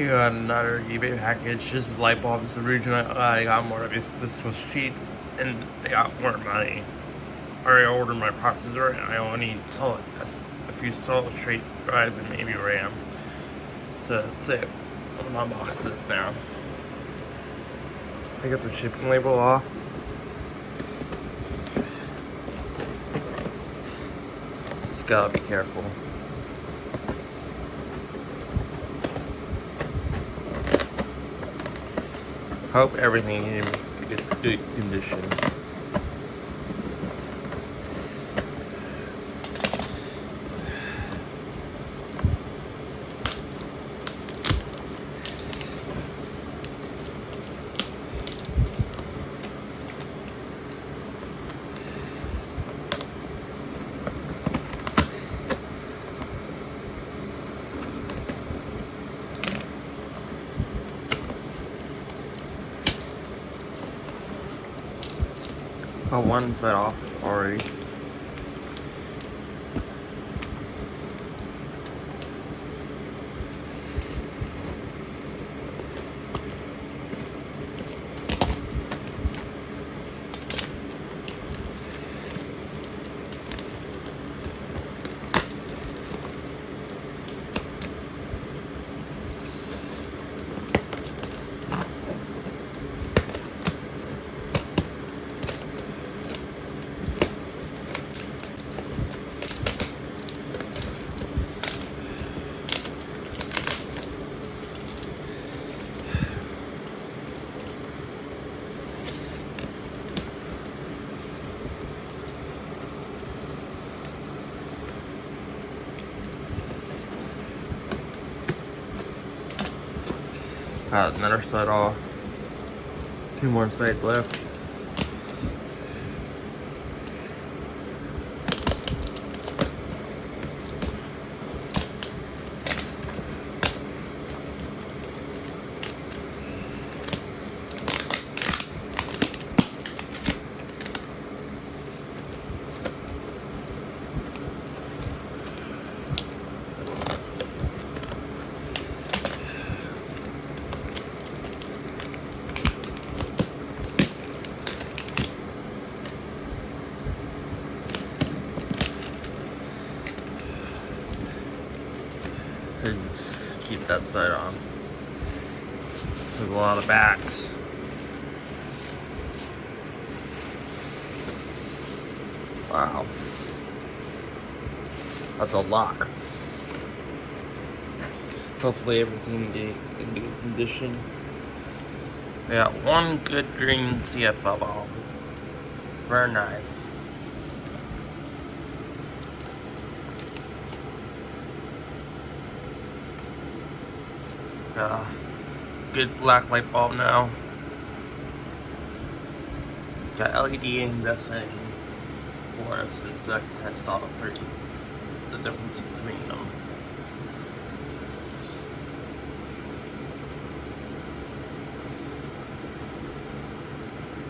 Here got another eBay package. This is light bulbs. The reason I got more of this was cheap and they got more money. I already ordered my processor and I only need a few solid straight drives and maybe RAM. So that's it. I'm gonna unbox this now. I got the shipping label off. Just gotta be careful. Hope everything in good condition. Got one side off already. Got another side off. Two more sides left. And keep that side on. There's a lot of backs. Wow. That's a lot. Hopefully everything in good condition. We got one good green CFL bulb. Very nice. Good black light bulb now. Got LED and and fluorescent, so I can test all three. The difference between them.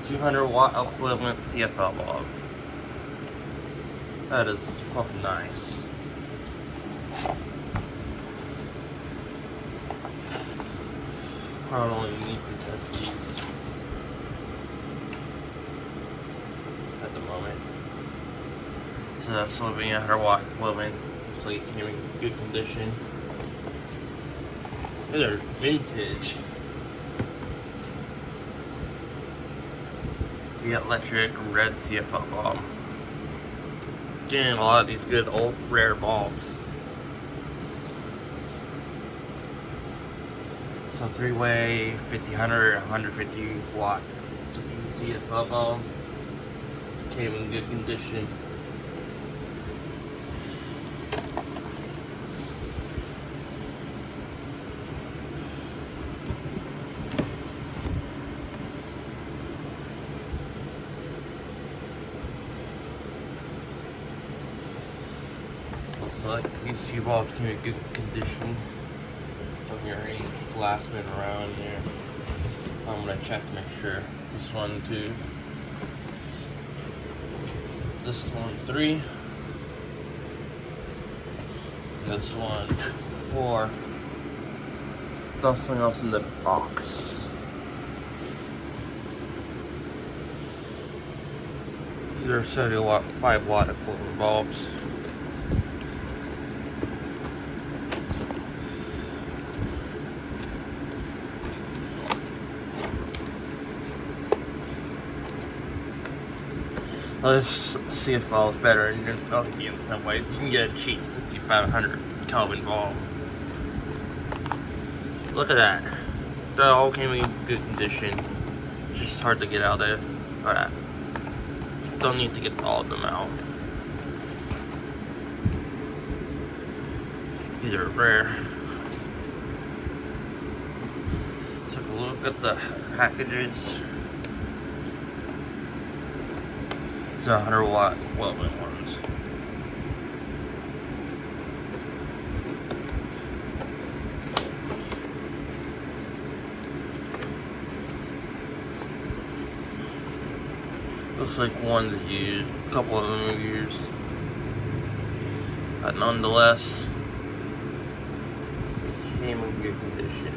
$200-watt equivalent CFL bulb. That is fucking nice. I don't really need to test these at the moment. So that's will be a 100-watt equivalent, so you can be in good condition. They're vintage. The electric red CFL bulb. Getting a lot of these good old rare bulbs. So 3-way, 50, 150 watt. So you can see the CFL came in good condition. Looks like these two bulbs came in good condition. Don't hear any glassmen around here. I'm gonna check to make sure. This one 2. This one 3. This one 4. nothing else in the box. These are 70 watt, 5 watt equivalent bulbs. Let's see if all is better in some ways. You can get a cheap 6500 Kelvin bulb. Look at that. That all came in good condition. Just hard to get out there. Alright. Don't need to get all of them out. These are rare. Take a look at the packages. It's 100 watt equivalent ones. Looks like one is used, a couple of them are used. But nonetheless, it came in good condition.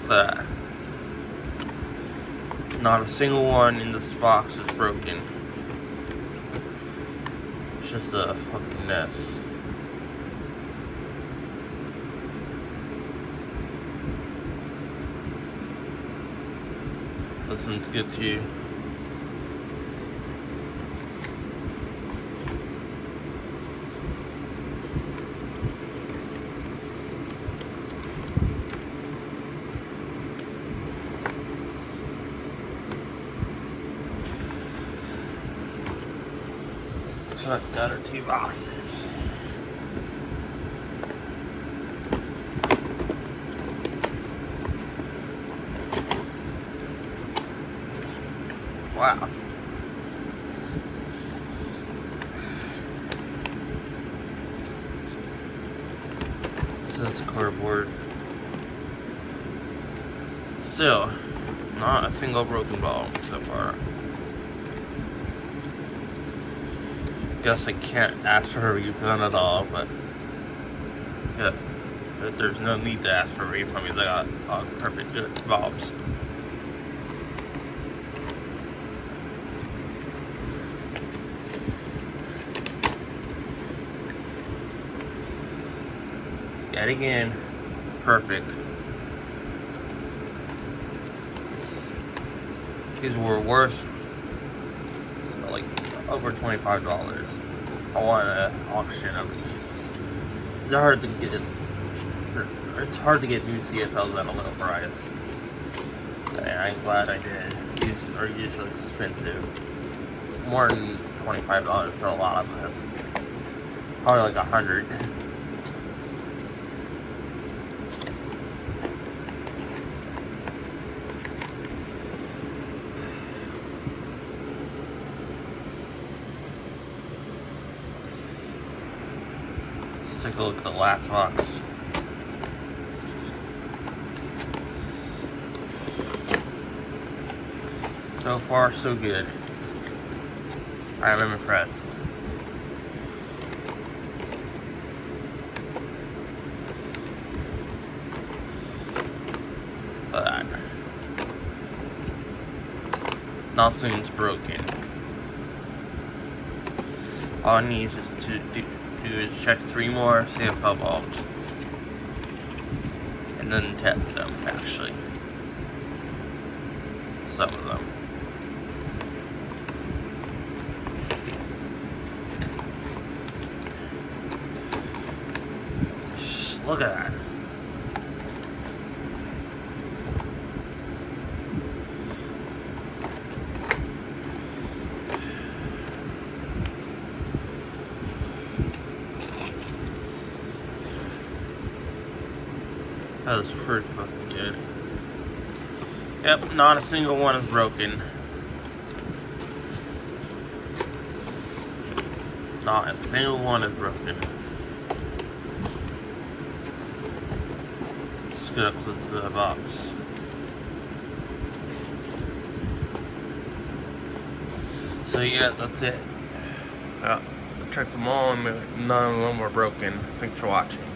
That. Not a single one in this box is broken. It's just a fucking mess. Listens good to you. It's like the other two boxes. Wow. So that's cardboard. Still, not a single broken bulb so far. Guess I can't ask for a refund at all, but yeah, there's no need to ask for a refund because I got perfect good bulbs. Yet again, perfect. These were worth like over $25. I want an auction of these. It's hard to get. It's hard to get new CFLs at a low price. And I'm glad I did. These are usually expensive. More than $25 for a lot of us. Probably like $100. Take a look at the last box. So far, so good. I'm impressed. But nothing's broken. All I need is to do is check 3 more CFL bulbs and then test them, actually. Some of them. Just look at that. That was pretty fucking good. Yep, not a single one is broken. Not a single one is broken. Let's get up to the box. So yeah, that's it. I checked them all and none of them were broken. Thanks for watching.